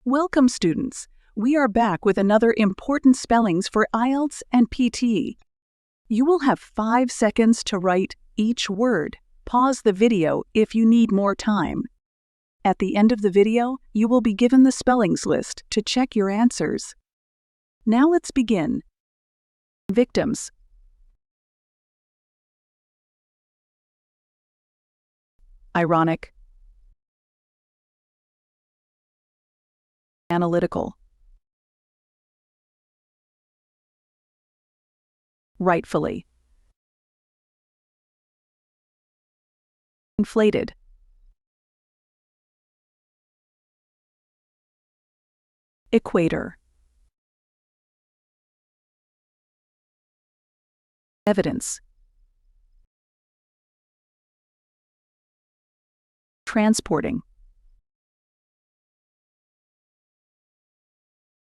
Welcome, students. We are back with another important spellings for IELTS and PT. You will have 5 seconds to write each word. Pause the video if you need more time. At the end of the video, you will be given the spellings list to check your answers. Now let's begin. Victims. Ironic. Analytical. Rightfully. Inflated. Equator. Evidence. Transporting.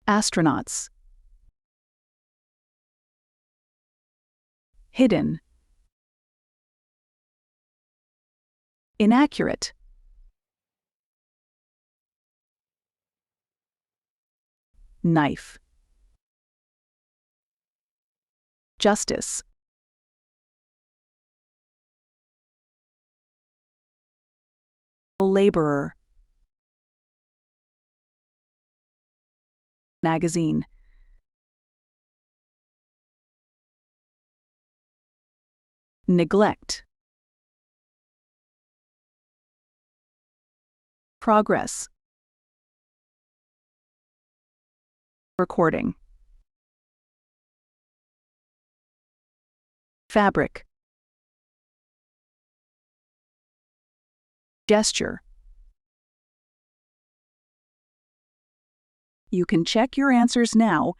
Astronauts. Hidden. Inaccurate. Knife. Justice. Laborer. Magazine. Neglect. Progress. Recording. Fabric. Gesture. You can check your answers now.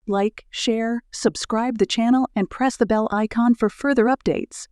Like, share, subscribe the channel, and press the bell icon for further updates.